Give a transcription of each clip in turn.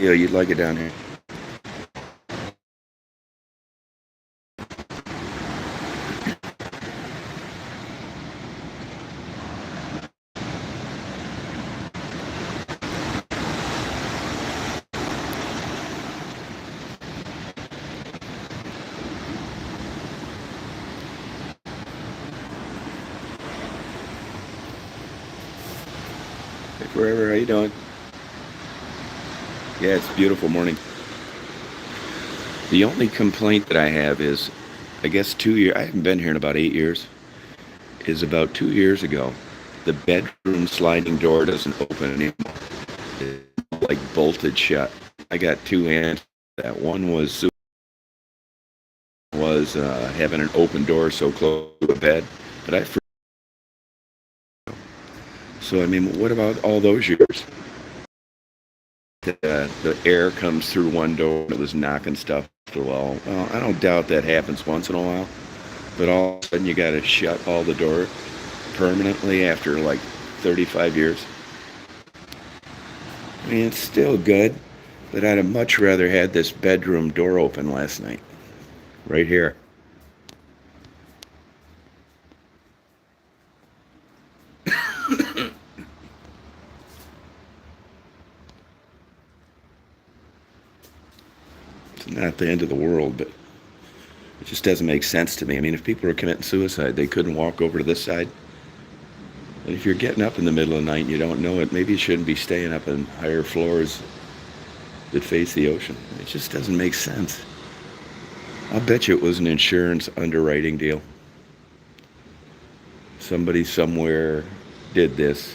Yeah, you'd like it down here. Hey, Forever, how you doing? Yeah, it's a beautiful morning. The only complaint that I have is, I guess 2 years, I haven't been here in about 8 years, is about 2 years ago, the bedroom sliding door doesn't open anymore. It's like bolted shut. I got two hands. That one was having an open door so close to a bed, but so I mean, what about all those years? The air comes through one door and it was knocking stuff off the wall. Well, I don't doubt that happens once in a while, but all of a sudden you got to shut all the door permanently after like 35 years. I mean, it's still good, but I'd have much rather had this bedroom door open last night, right here. It's not the end of the world, but it just doesn't make sense to me. I mean, if people are committing suicide, they couldn't walk over to this side. And if you're getting up in the middle of the night and you don't know it, maybe you shouldn't be staying up in higher floors that face the ocean. It just doesn't make sense. I'll bet you it was an insurance underwriting deal. Somebody somewhere did this.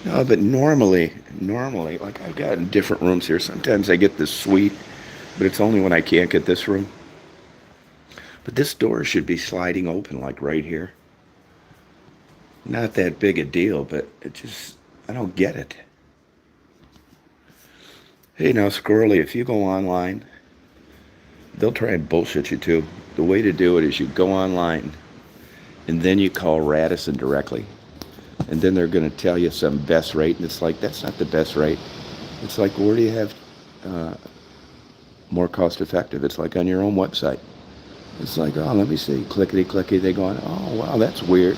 No, but normally, like I've got different rooms here. Sometimes I get this suite, but it's only when I can't get this room. But this door should be sliding open, like right here. Not that big a deal, but I don't get it. Hey, now, Squirrely, if you go online, they'll try and bullshit you too. The way to do it is you go online and then you call Radisson directly. And then they're going to tell you some best rate. And it's like, that's not the best rate. It's like, where do you have uh, more cost effective? It's like on your own website. It's like, oh, let me see. Clickety clickety. They go on, oh, wow, that's weird.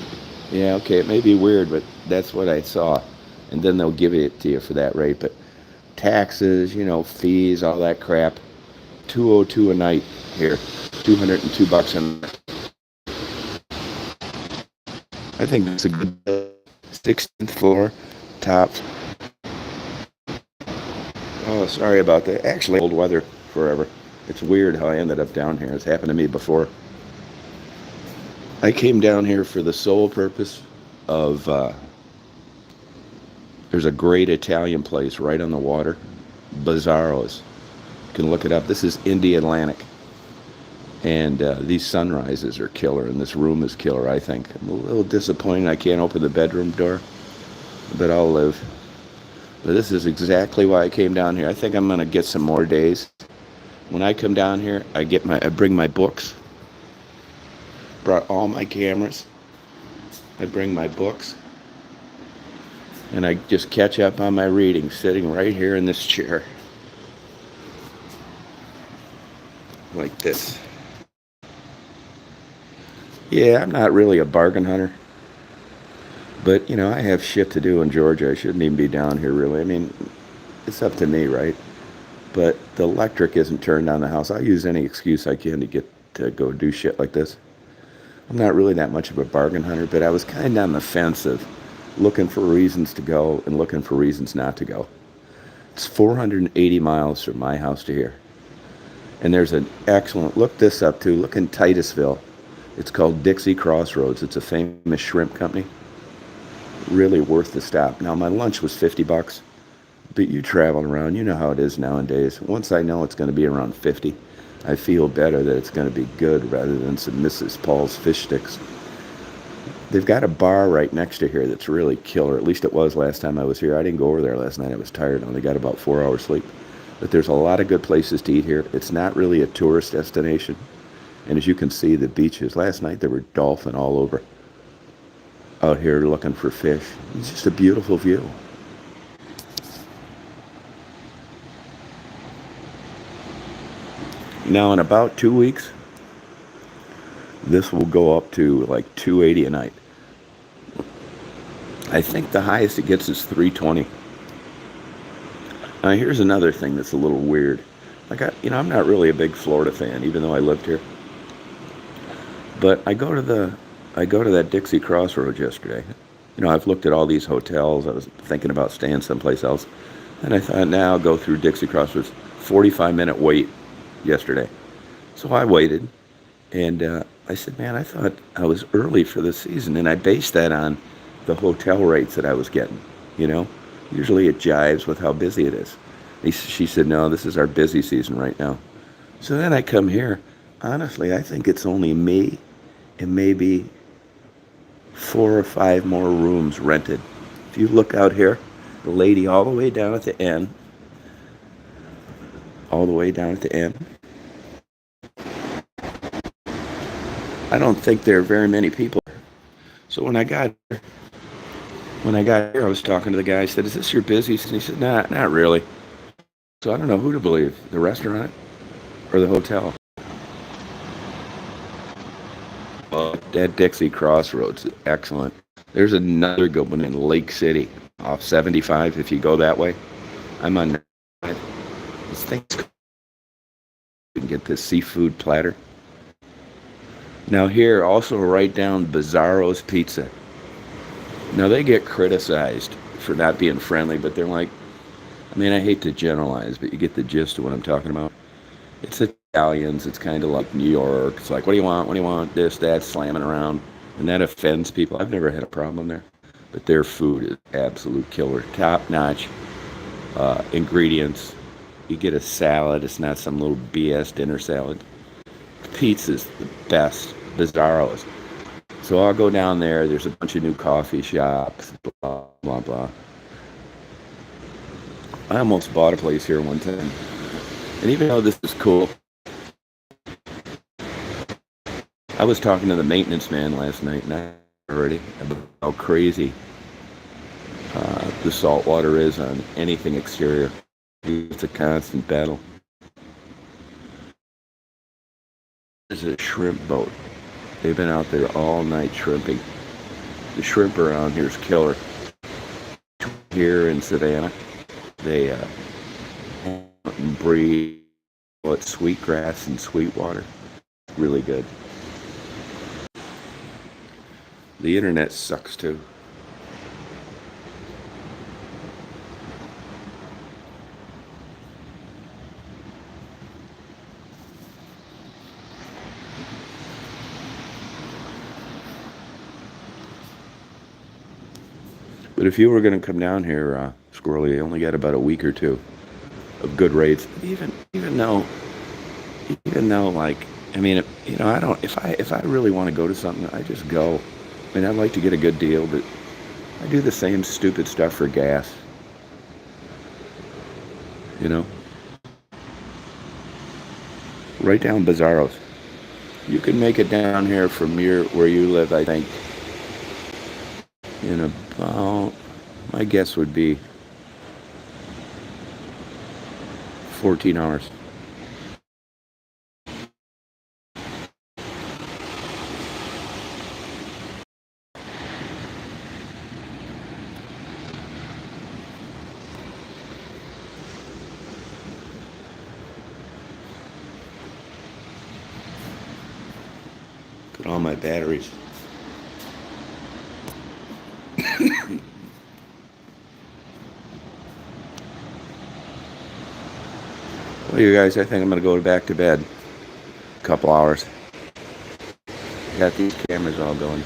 Yeah, okay, it may be weird, but that's what I saw. And then they'll give it to you for that rate. But taxes, fees, all that crap. 202 a night here. $202 a night. I think that's a good 16th floor, top. Oh, sorry about that. Actually, cold weather forever. It's weird how I ended up down here. It's happened to me before. I came down here for the sole purpose of there's a great Italian place right on the water, Bizarro's. You can look it up. This is Indy Atlantic. And these sunrises are killer, and this room is killer, I think. I'm a little disappointed I can't open the bedroom door, but I'll live. But this is exactly why I came down here. I think I'm going to get some more days. When I come down here, I bring my books. Brought all my cameras. I bring my books. And I just catch up on my reading, sitting right here in this chair. Like this. Yeah, I'm not really a bargain hunter. But, I have shit to do in Georgia. I shouldn't even be down here, really. I mean, it's up to me, right? But the electric isn't turned on the house. I use any excuse I can to get to go do shit like this. I'm not really that much of a bargain hunter, but I was kind of on the fence of looking for reasons to go and looking for reasons not to go. It's 480 miles from my house to here. And there's an excellent, look this up too, look in Titusville. It's called Dixie Crossroads. It's a famous shrimp company. Really worth the stop. Now, my lunch was $50, but you travel around, you know how it is nowadays. Once I know it's going to be around 50, I feel better that it's going to be good rather than some Mrs. Paul's fish sticks. They've got a bar right next to here that's really killer. At least it was last time I was here. I didn't go over there last night. I was tired. I only got about 4 hours sleep. But there's a lot of good places to eat here. It's not really a tourist destination. And as you can see, the beaches, last night there were dolphin all over out here looking for fish. It's just a beautiful view. Now in about 2 weeks, this will go up to like 280 a night. I think the highest it gets is 320. Now here's another thing that's a little weird. Like I'm not really a big Florida fan, even though I lived here. But I go to that Dixie Crossroads yesterday. I've looked at all these hotels. I was thinking about staying someplace else, and I thought, now I'll go through Dixie Crossroads. 45-minute wait yesterday. So I waited, and I said, man, I thought I was early for the season, and I based that on the hotel rates that I was getting. Usually it jives with how busy it is. She said, no, this is our busy season right now. So then I come here. Honestly, I think it's only me and maybe 4 or 5 more rooms rented. If you look out here, the lady all the way down at the end, I don't think there are very many people. So when I got here, I was talking to the guy. I said, is this your busiest? And he said, nah, not really. So I don't know who to believe, the restaurant or the hotel. That Dixie Crossroads is excellent. There's another good one in Lake City off 75 if you go that way. I'm on this thing. You can get this seafood platter. Now here, also right down Bizarro's Pizza. Now they get criticized for not being friendly, but they're like, I hate to generalize, but you get the gist of what I'm talking about. It's Italians. It's kind of like New York. It's like, what do you want? What do you want? This, that, slamming around. And that offends people. I've never had a problem there. But their food is absolute killer. Top-notch ingredients. You get a salad. It's not some little BS dinner salad. Pizza's the best. Bizarro's. So I'll go down there. There's a bunch of new coffee shops. Blah, blah, blah. I almost bought a place here one time. And even though this is cool, I was talking to the maintenance man last night, and already about how crazy the salt water is on anything exterior. It's a constant battle. There's a shrimp boat. They've been out there all night shrimping. The shrimp around here is killer. Here in Savannah, they breed sweetgrass and sweet water. Really good. The internet sucks too. But if you were going to come down here, Squirrely, you only got about a week or two of good rates. Even though, like, I don't. If I really want to go to something, I just go. I'd like to get a good deal, but I do the same stupid stuff for gas. Right down Bizarro's. You can make it down here from where you live, I think, in about, my guess would be 14 hours. Look at all my batteries. Well, you guys, I think I'm going to go back to bed. A couple hours. Got these cameras all going.